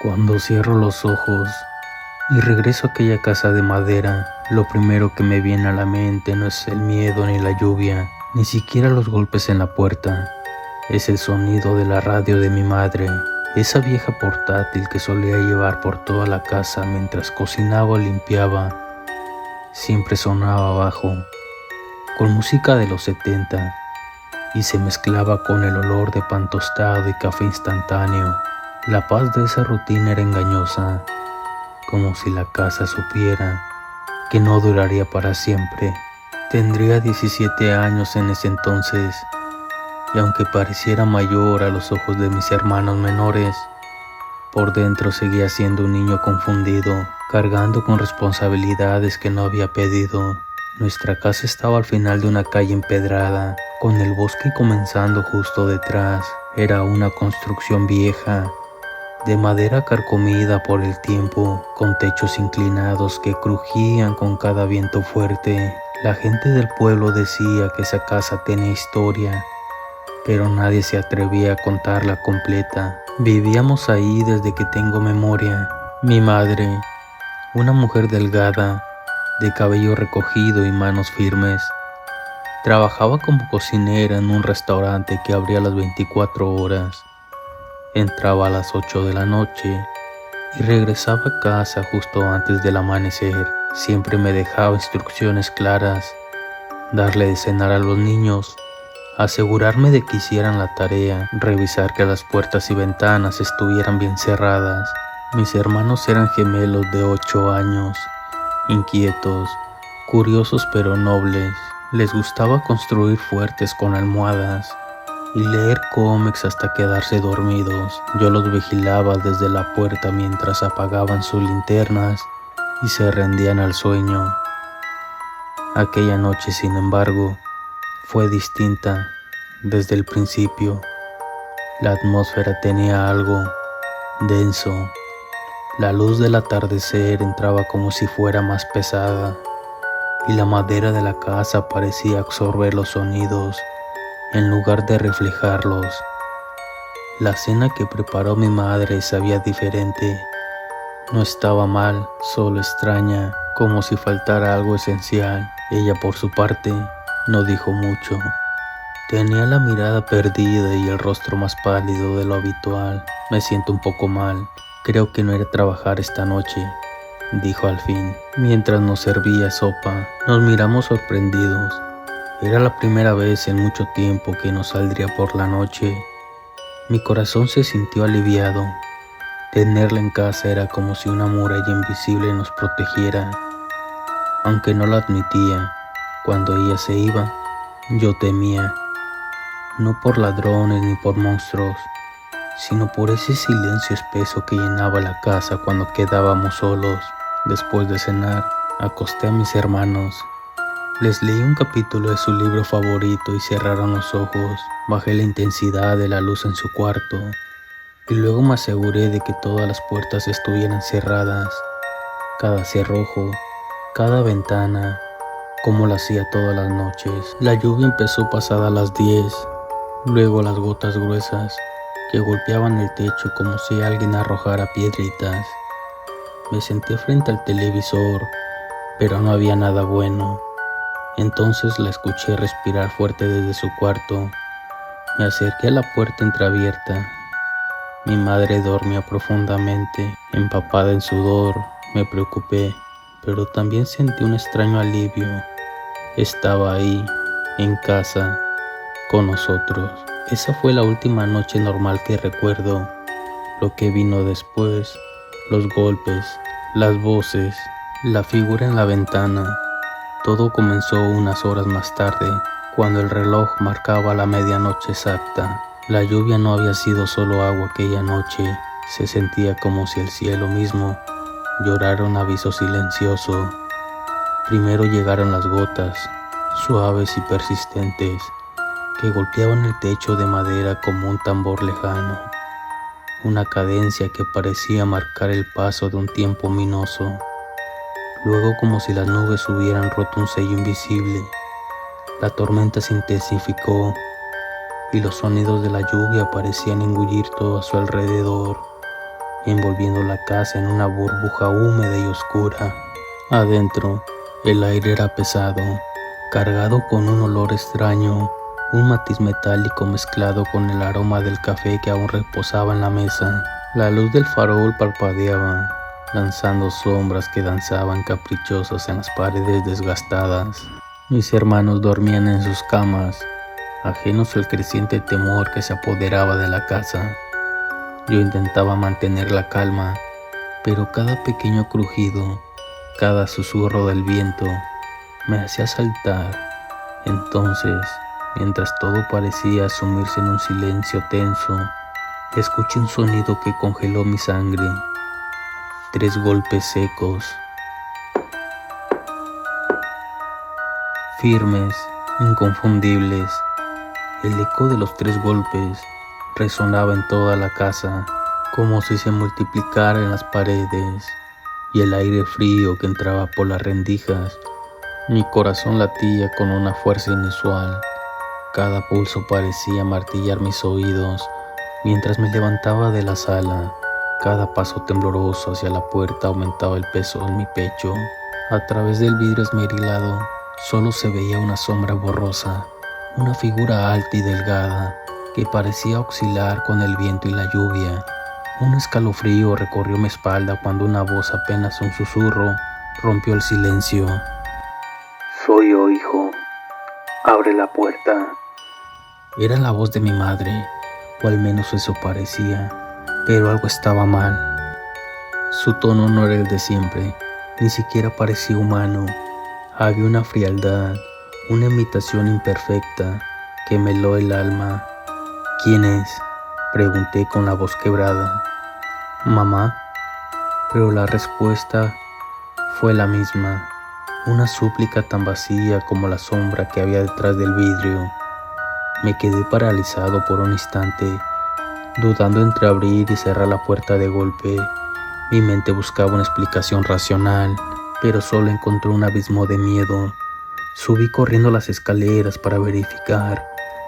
Cuando cierro los ojos y regreso a aquella casa de madera, lo primero que me viene a la mente no es el miedo ni la lluvia, ni siquiera los golpes en la puerta. Es el sonido de la radio de mi madre, esa vieja portátil que solía llevar por toda la casa mientras cocinaba o limpiaba. Siempre sonaba bajo, con música de los 70, y se mezclaba con el olor de pan tostado y café instantáneo. La paz de esa rutina era engañosa, como si la casa supiera que no duraría para siempre. Tendría 17 años en ese entonces, y aunque pareciera mayor a los ojos de mis hermanos menores, por dentro seguía siendo un niño confundido, cargando con responsabilidades que no había pedido. Nuestra casa estaba al final de una calle empedrada, con el bosque comenzando justo detrás. Era una construcción vieja, de madera carcomida por el tiempo, con techos inclinados que crujían con cada viento fuerte. La gente del pueblo decía que esa casa tenía historia, pero nadie se atrevía a contarla completa. Vivíamos ahí desde que tengo memoria. Mi madre, una mujer delgada, de cabello recogido y manos firmes, trabajaba como cocinera en un restaurante que abría las 24 horas. Entraba a las 8 de la noche y regresaba a casa justo antes del amanecer. Siempre me dejaba instrucciones claras: darle de cenar a los niños, asegurarme de que hicieran la tarea, revisar que las puertas y ventanas estuvieran bien cerradas. Mis hermanos eran gemelos de 8 años, inquietos, curiosos pero nobles. Les gustaba construir fuertes con almohadas y leer cómics hasta quedarse dormidos. Yo los vigilaba desde la puerta mientras apagaban sus linternas y se rendían al sueño. Aquella noche, sin embargo, fue distinta desde el principio. La atmósfera tenía algo denso. La luz del atardecer entraba como si fuera más pesada, y la madera de la casa parecía absorber los sonidos en lugar de reflejarlos. La cena que preparó mi madre sabía diferente. No estaba mal, solo extraña, como si faltara algo esencial. Ella, por su parte, no dijo mucho. Tenía la mirada perdida y el rostro más pálido de lo habitual. Me siento un poco mal. Creo que no iré a trabajar esta noche, dijo al fin. Mientras nos servía sopa, nos miramos sorprendidos. Era la primera vez en mucho tiempo que no saldría por la noche. Mi corazón se sintió aliviado. Tenerla en casa era como si una muralla invisible nos protegiera. Aunque no lo admitía, cuando ella se iba, yo temía. No por ladrones ni por monstruos, sino por ese silencio espeso que llenaba la casa cuando quedábamos solos. Después de cenar, acosté a mis hermanos. Les leí un capítulo de su libro favorito y cerraron los ojos. Bajé la intensidad de la luz en su cuarto y luego me aseguré de que todas las puertas estuvieran cerradas, cada cerrojo, cada ventana, como lo hacía todas las noches. La lluvia empezó pasada las 10, luego las gotas gruesas que golpeaban el techo como si alguien arrojara piedritas. Me senté frente al televisor, pero no había nada bueno. Entonces la escuché respirar fuerte desde su cuarto. Me acerqué a la puerta entreabierta. Mi madre dormía profundamente, empapada en sudor. Me preocupé, pero también sentí un extraño alivio. Estaba ahí, en casa, con nosotros. Esa fue la última noche normal que recuerdo. Lo que vino después, los golpes, las voces, la figura en la ventana, todo comenzó unas horas más tarde, cuando el reloj marcaba la medianoche exacta. La lluvia no había sido solo agua aquella noche, se sentía como si el cielo mismo llorara un aviso silencioso. Primero llegaron las gotas, suaves y persistentes, que golpeaban el techo de madera como un tambor lejano, una cadencia que parecía marcar el paso de un tiempo ominoso. Luego, como si las nubes hubieran roto un sello invisible, la tormenta se intensificó y los sonidos de la lluvia parecían engullir todo a su alrededor. envolviendo la casa en una burbuja húmeda y oscura. Adentro, el aire era pesado, cargado con un olor extraño, un matiz metálico mezclado con el aroma del café que aún reposaba en la mesa. La luz del farol parpadeaba, lanzando sombras que danzaban caprichosas en las paredes desgastadas. Mis hermanos dormían en sus camas, ajenos al creciente temor que se apoderaba de la casa. Yo intentaba mantener la calma, pero cada pequeño crujido, cada susurro del viento, me hacía saltar. Entonces, mientras todo parecía sumirse en un silencio tenso, escuché un sonido que congeló mi sangre. 3 golpes secos, firmes, inconfundibles. El eco de los 3 golpes resonaba en toda la casa, como si se multiplicara en las paredes, y el aire frío que entraba por las rendijas. Mi corazón latía con una fuerza inusual. Cada pulso parecía martillar mis oídos mientras me levantaba de la sala. Cada paso tembloroso hacia la puerta aumentaba el peso en mi pecho. A través del vidrio esmerilado solo se veía una sombra borrosa, una figura alta y delgada que parecía oscilar con el viento y la lluvia. Un escalofrío recorrió mi espalda cuando una voz, apenas un susurro, rompió el silencio. Soy yo, hijo. Abre la puerta. Era la voz de mi madre, o al menos eso parecía, pero algo estaba mal. Su tono no era el de siempre, ni siquiera parecía humano. Había una frialdad, una imitación imperfecta que me heló el alma. ¿Quién es?, pregunté con la voz quebrada. «Mamá», pero la respuesta fue la misma, una súplica tan vacía como la sombra que había detrás del vidrio. Me quedé paralizado por un instante, dudando entre abrir y cerrar la puerta de golpe. Mi mente buscaba una explicación racional, pero solo encontré un abismo de miedo. Subí corriendo las escaleras para verificar.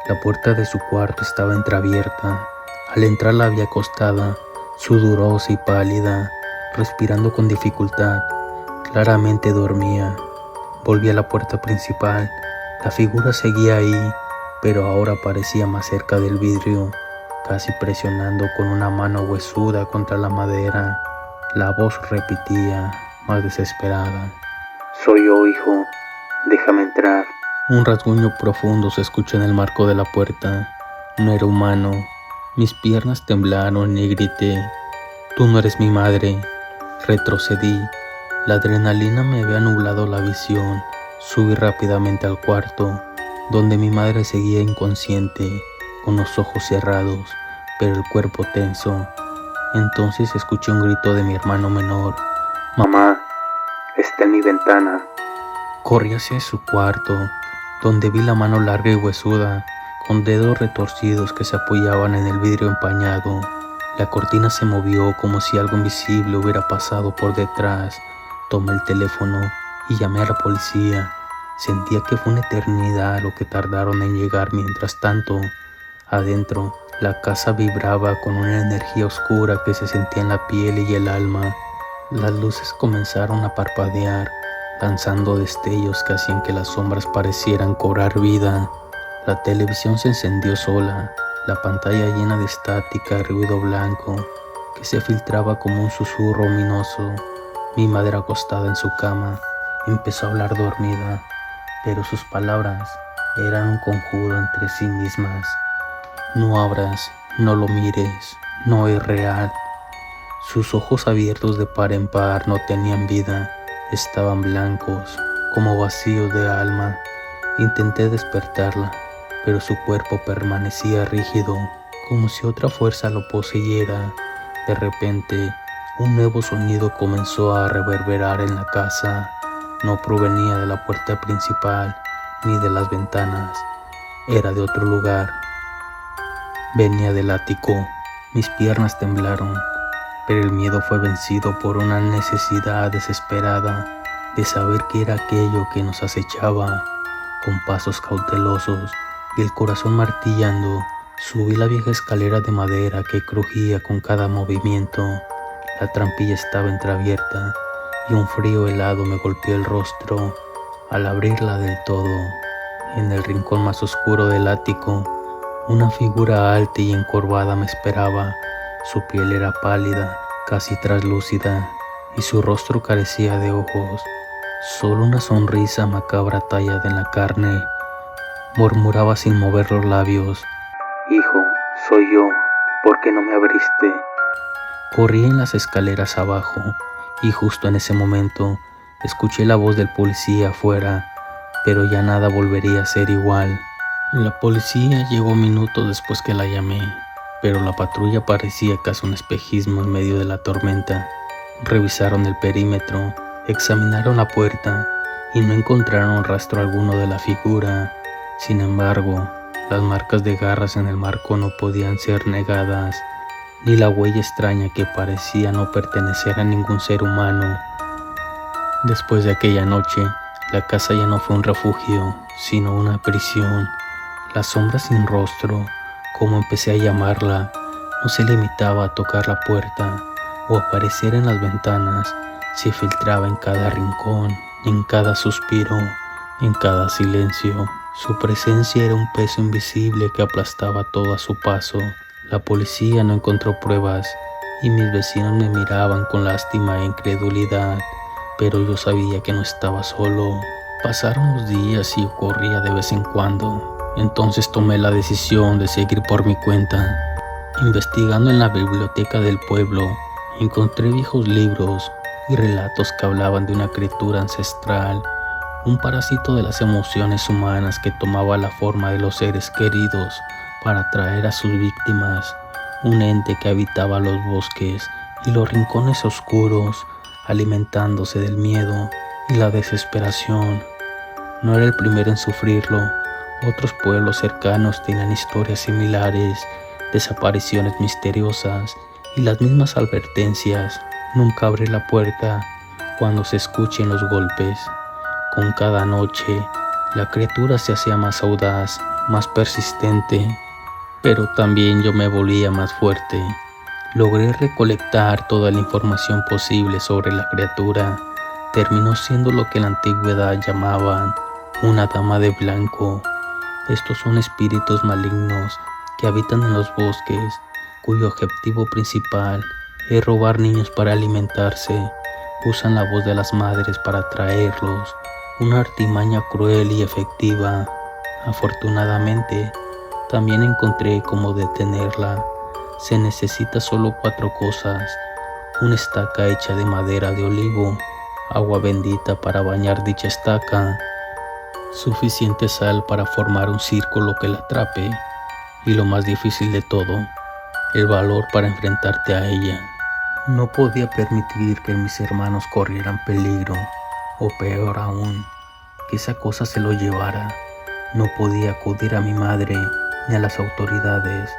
La puerta de su cuarto estaba entreabierta. Al entrar la vi acostada, sudorosa y pálida, respirando con dificultad. Claramente dormía. Volví a la puerta principal. La figura seguía ahí, pero ahora parecía más cerca del vidrio, casi presionando con una mano huesuda contra la madera. La voz repetía, más desesperada: Soy yo, hijo. Déjame entrar. Un rasguño profundo se escuchó en el marco de la puerta. No era humano. Mis piernas temblaron y grité: «Tú no eres mi madre». Retrocedí. La adrenalina me había nublado la visión. Subí rápidamente al cuarto, donde mi madre seguía inconsciente, con los ojos cerrados, pero el cuerpo tenso. Entonces escuché un grito de mi hermano menor: Mamá, está en mi ventana. Corrí hacia su cuarto, donde vi la mano larga y huesuda, con dedos retorcidos que se apoyaban en el vidrio empañado. La cortina se movió como si algo invisible hubiera pasado por detrás. Tomé el teléfono y llamé a la policía. Sentía que fue una eternidad lo que tardaron en llegar. Mientras tanto, adentro, la casa vibraba con una energía oscura que se sentía en la piel y el alma. Las luces comenzaron a parpadear, lanzando destellos que hacían que las sombras parecieran cobrar vida. La televisión se encendió sola, la pantalla llena de estática y ruido blanco que se filtraba como un susurro ominoso. Mi madre, acostada en su cama, empezó a hablar dormida, pero sus palabras eran un conjuro entre sí mismas. No abras, no lo mires, no es real. Sus ojos abiertos de par en par no tenían vida, estaban blancos, como vacíos de alma. Intenté despertarla, pero su cuerpo permanecía rígido, como si otra fuerza lo poseyera. De repente, un nuevo sonido comenzó a reverberar en la casa. No provenía de la puerta principal ni de las ventanas, era de otro lugar. Venía del ático. Mis piernas temblaron, pero el miedo fue vencido por una necesidad desesperada de saber qué era aquello que nos acechaba. Con pasos cautelosos y el corazón martillando, subí la vieja escalera de madera que crujía con cada movimiento. La trampilla estaba entreabierta y un frío helado me golpeó el rostro al abrirla del todo. En el rincón más oscuro del ático, una figura alta y encorvada me esperaba. Su piel era pálida, casi traslúcida, y su rostro carecía de ojos. Solo una sonrisa macabra tallada en la carne murmuraba sin mover los labios. Hijo, soy yo. ¿Por qué no me abriste? Corrí en las escaleras abajo y justo en ese momento escuché la voz del policía afuera, pero ya nada volvería a ser igual. La policía llegó minutos después que la llamé, pero la patrulla parecía casi un espejismo en medio de la tormenta. Revisaron el perímetro, examinaron la puerta y no encontraron rastro alguno de la figura. Sin embargo, las marcas de garras en el marco no podían ser negadas, ni la huella extraña que parecía no pertenecer a ningún ser humano. Después de aquella noche, la casa ya no fue un refugio, sino una prisión. La sombra sin rostro, como empecé a llamarla, no se limitaba a tocar la puerta o aparecer en las ventanas, se filtraba en cada rincón, en cada suspiro, en cada silencio. Su presencia era un peso invisible que aplastaba todo a su paso. La policía no encontró pruebas y mis vecinos me miraban con lástima e incredulidad, pero yo sabía que no estaba solo. Pasaron los días y ocurría de vez en cuando. Entonces tomé la decisión de seguir por mi cuenta. Investigando en la biblioteca del pueblo, encontré viejos libros y relatos que hablaban de una criatura ancestral, un parásito de las emociones humanas que tomaba la forma de los seres queridos para atraer a sus víctimas, un ente que habitaba los bosques y los rincones oscuros, alimentándose del miedo y la desesperación. No era el primero en sufrirlo. Otros pueblos cercanos tenían historias similares, desapariciones misteriosas y las mismas advertencias. Nunca abrí la puerta cuando se escuchen los golpes. Con cada noche, la criatura se hacía más audaz, más persistente, pero también yo me volvía más fuerte. Logré recolectar toda la información posible sobre la criatura. Terminó siendo lo que en la antigüedad llamaban una dama de blanco. Estos son espíritus malignos que habitan en los bosques, cuyo objetivo principal es robar niños para alimentarse. Usan la voz de las madres para atraerlos, una artimaña cruel y efectiva. Afortunadamente, también encontré cómo detenerla. Se necesita solo 4 cosas: una estaca hecha de madera de olivo, agua bendita para bañar dicha estaca, suficiente sal para formar un círculo que la atrape, y lo más difícil de todo, el valor para enfrentarte a ella. No podía permitir que mis hermanos corrieran peligro, o peor aún, que esa cosa se lo llevara. No podía acudir a mi madre ni a las autoridades,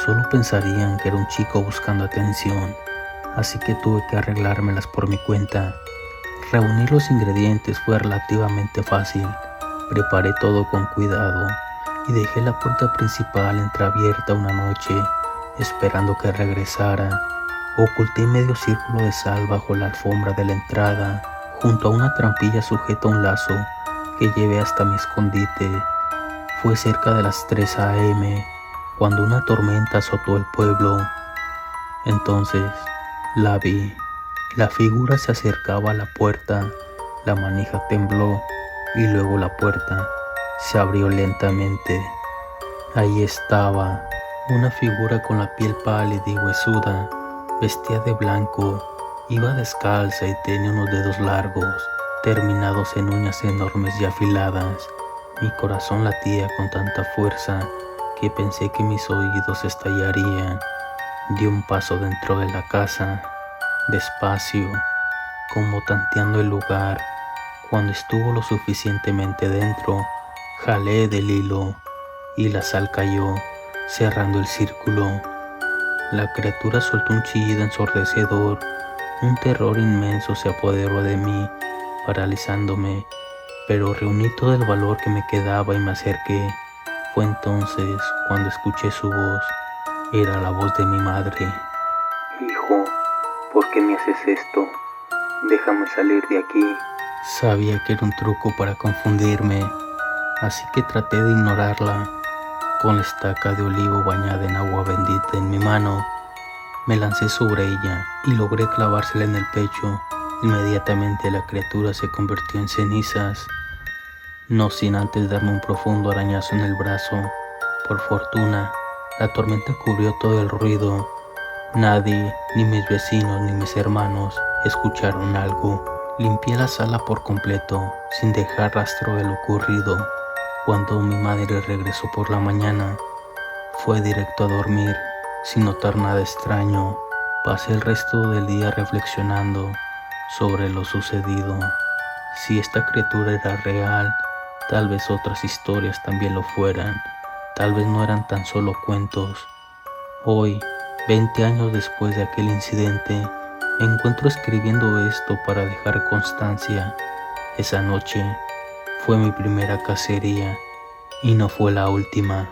solo pensarían que era un chico buscando atención, así que tuve que arreglármelas por mi cuenta. Reunir los ingredientes fue relativamente fácil. Preparé todo con cuidado y dejé la puerta principal entreabierta una noche, esperando que regresara. Oculté medio círculo de sal bajo la alfombra de la entrada, junto a una trampilla sujeta a un lazo que llevé hasta mi escondite. Fue cerca de las 3 a.m. cuando una tormenta azotó el pueblo. Entonces la vi. La figura se acercaba a la puerta, la manija tembló y luego la puerta se abrió lentamente. Ahí estaba, una figura con la piel pálida y huesuda, vestía de blanco, iba descalza y tenía unos dedos largos, terminados en uñas enormes y afiladas. Mi corazón latía con tanta fuerza que pensé que mis oídos estallarían. Di un paso dentro de la casa, despacio, como tanteando el lugar. Cuando estuvo lo suficientemente dentro, jalé del hilo y la sal cayó, cerrando el círculo. La criatura soltó un chillido ensordecedor. Un terror inmenso se apoderó de mí, paralizándome, pero reuní todo el valor que me quedaba y me acerqué. Fue entonces cuando escuché su voz. Era la voz de mi madre. Hijo, ¿Por qué me haces esto? Déjame salir de aquí. Sabía que era un truco para confundirme, así que traté de ignorarla. Con la estaca de olivo bañada en agua bendita en mi mano, me lancé sobre ella y logré clavársela en el pecho. Inmediatamente la criatura se convirtió en cenizas, no sin antes darme un profundo arañazo en el brazo. Por fortuna, la tormenta cubrió todo el ruido. Nadie, ni mis vecinos ni mis hermanos, escucharon algo. Limpié la sala por completo, sin dejar rastro de lo ocurrido. Cuando mi madre regresó por la mañana, fue directo a dormir, sin notar nada extraño. Pasé el resto del día reflexionando sobre lo sucedido. Si esta criatura era real, tal vez otras historias también lo fueran. Tal vez no eran tan solo cuentos. Hoy, 20 años después de aquel incidente, me encuentro escribiendo esto para dejar constancia. Esa noche fue mi primera cacería y no fue la última.